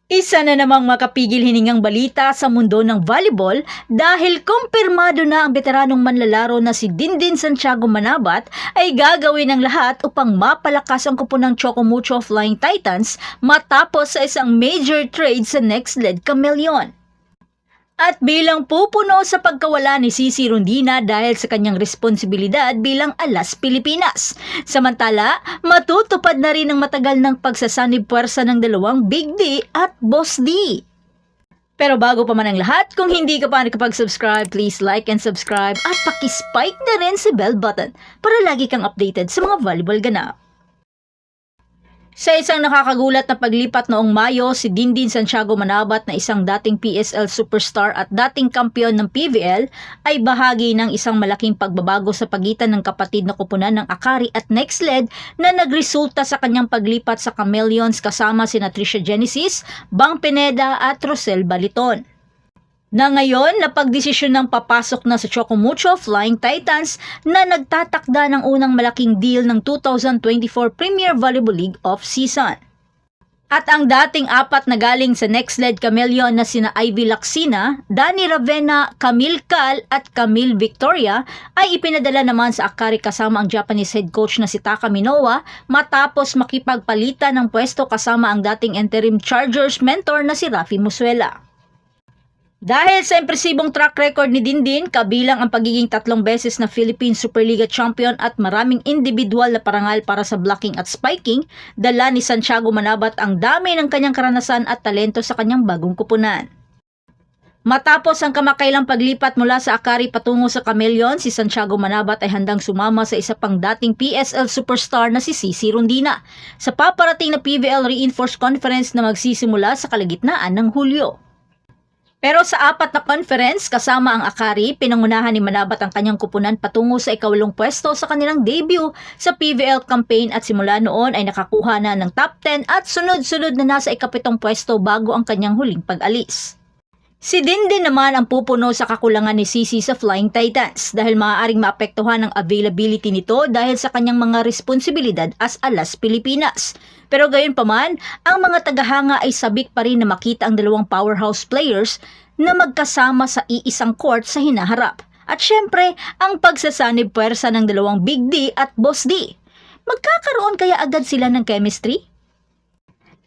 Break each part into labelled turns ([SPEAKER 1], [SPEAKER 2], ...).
[SPEAKER 1] Isa na namang makapigil hiningang balita sa mundo ng volleyball dahil kumpirmado na ang veteranong manlalaro na si Dindin Santiago Manabat ay gagawin ng lahat upang mapalakas ang kupunang Chocomucho Flying Titans matapos sa isang major trade sa NextLed Chameleon. At bilang pupuno sa pagkawala ni Cici Rondina dahil sa kanyang responsibilidad bilang alas Pilipinas. Samantala, matutupad na rin ang matagal ng pagsasanib puwersa ng dalawang Big D at Boss D. Pero bago pa man ang lahat, kung hindi ka pa nakapag-subscribe, please like and subscribe at pakispike na rin si bell button para lagi kang updated sa mga volleyball ganap. Sa isang nakakagulat na paglipat noong Mayo, si Dindin Santiago Manabat na isang dating PSL superstar at dating kampiyon ng PVL ay bahagi ng isang malaking pagbabago sa pagitan ng kapatid na kupunan ng Akari at NextLed na nagresulta sa kanyang paglipat sa Chameleons kasama sina Tricia Genesis, Bang Pineda at Rosel Baliton. Na ngayon, napagdesisyon ng papasok na sa Chocomucho Flying Titans na nagtatakda ng unang malaking deal ng 2024 Premier Volleyball League off-season. At ang dating apat na galing sa NextLed Chameleon na sina Ivy Lacsina, Danny Ravena, Camille Cal at Camille Victoria ay ipinadala naman sa Akari kasama ang Japanese head coach na si Taka Minowa matapos makipagpalitan ng pwesto kasama ang dating interim Chargers mentor na si Rafi Musuela. Dahil sa impresibong track record ni Dindin, kabilang ang pagiging 3 beses na Philippine Superliga champion at maraming individual na parangal para sa blocking at spiking, dala ni Santiago Manabat ang dami ng kanyang karanasan at talento sa kanyang bagong kupunan. Matapos ang kamakailang paglipat mula sa Akari patungo sa Chameleon, si Santiago Manabat ay handang sumama sa isa pang dating PSL superstar na si Cici Rondina sa paparating na PVL Reinforced Conference na magsisimula sa kalagitnaan ng Hulyo. Pero sa apat na conference kasama ang Akari, pinangunahan ni Manabat ang kanyang kupunan patungo sa ikawalong pwesto sa kanilang debut sa PVL campaign at simula noon ay nakakuha na ng top 10 at sunod-sunod na nasa ikapitong pwesto bago ang kanyang huling pag-alis. Si Dindin naman ang pupuno sa kakulangan ni Cici sa Flying Titans dahil maaaring maapektuhan ang availability nito dahil sa kanyang mga responsibilidad as alas Pilipinas. Pero gayon pa man, ang mga tagahanga ay sabik pa rin na makita ang dalawang powerhouse players na magkasama sa iisang court sa hinaharap. At syempre, ang pagsasanib puwersa ng dalawang Big D at Boss D. Magkakaroon kaya agad sila ng chemistry?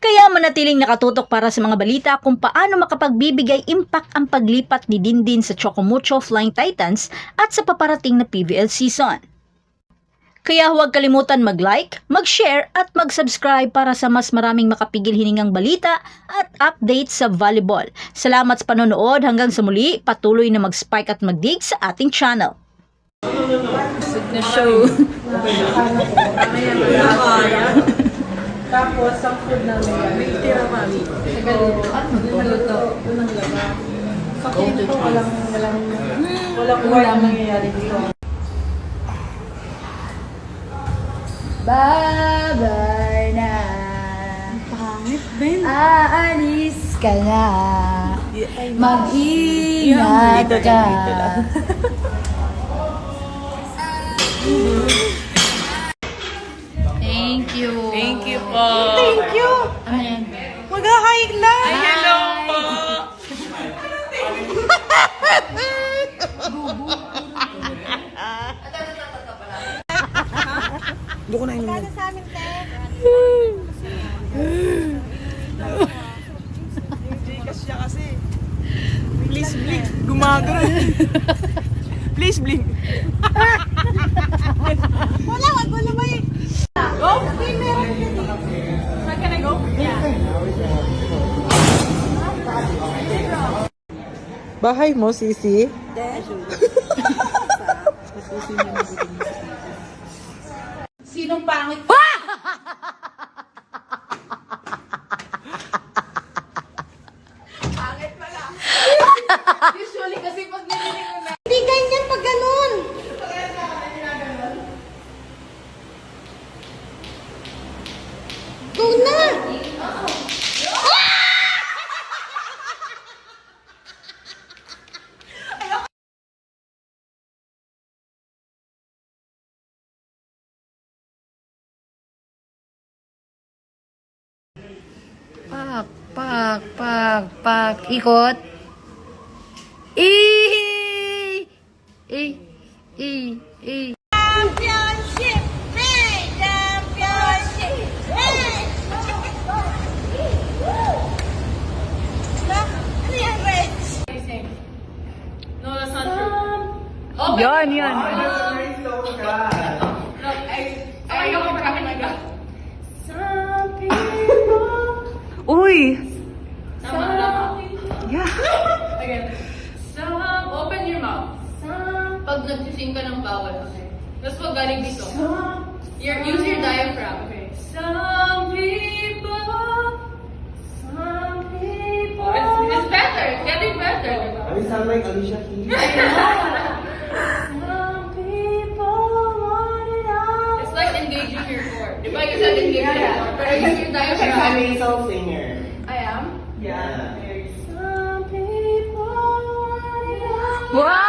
[SPEAKER 1] Kaya manatiling nakatutok para sa mga balita kung paano makapagbibigay impact ang paglipat ni Dindin sa Chocomucho Flying Titans at sa paparating na PVL season. Kaya huwag kalimutan mag-like, mag-share at mag-subscribe para sa mas maraming makapigil hiningang balita at updates sa volleyball. Salamat sa panonood, hanggang sa muli, patuloy na mag-spike at mag-dig sa ating channel.
[SPEAKER 2] Na show.
[SPEAKER 3] Tapos, ang food namin, may tira mami. Naluto. Unang laba. Sa pinto, walang nangyayari dito.
[SPEAKER 4] Bye-bye na.
[SPEAKER 3] Pangit, Ben.
[SPEAKER 4] Aalis ka na. Mag-ingat ka.
[SPEAKER 2] Thank you.
[SPEAKER 3] Thank you po.
[SPEAKER 4] Thank you.
[SPEAKER 2] Ano yan?
[SPEAKER 3] Mag-hi na.
[SPEAKER 2] Ay, hello po.
[SPEAKER 3] Doon ko na yun. Gcash siya kasi. Please blink. Gumagano. Please blink. Wag mo na ba eh. Go? Okay, meron ka dito. Saan ka na go? Yeah. Bahay mo, Sisi?
[SPEAKER 2] Sinong pangit? Pangit pala. Usually kasi pag nilinig mo na.
[SPEAKER 4] Hindi ganyan pag ganun. Go na.
[SPEAKER 2] Papa.
[SPEAKER 4] Pak. Ikot. Championship! Hey! Championship! Hey! Ano yan, Rich?
[SPEAKER 2] No, that's not true. Open.
[SPEAKER 3] Yan.
[SPEAKER 2] Look, I don't remember my God. Some people.
[SPEAKER 3] Uy!
[SPEAKER 2] Tama.
[SPEAKER 3] Yeah.
[SPEAKER 2] Again. Open your mouth. Pag nag-sing ka ng vowel. Tapos pag galing dito. Use your diaphragm. Okay. Some people. It's better. It's getting better.
[SPEAKER 5] I sound like Alicia Keys.
[SPEAKER 2] It's like engaging your core. Di ba you said engaging your core? Pero use your
[SPEAKER 5] I'm a
[SPEAKER 2] diaphragm.
[SPEAKER 5] nasal singer.
[SPEAKER 2] I am.
[SPEAKER 5] Yeah.
[SPEAKER 2] Some people want it all.
[SPEAKER 3] Wow!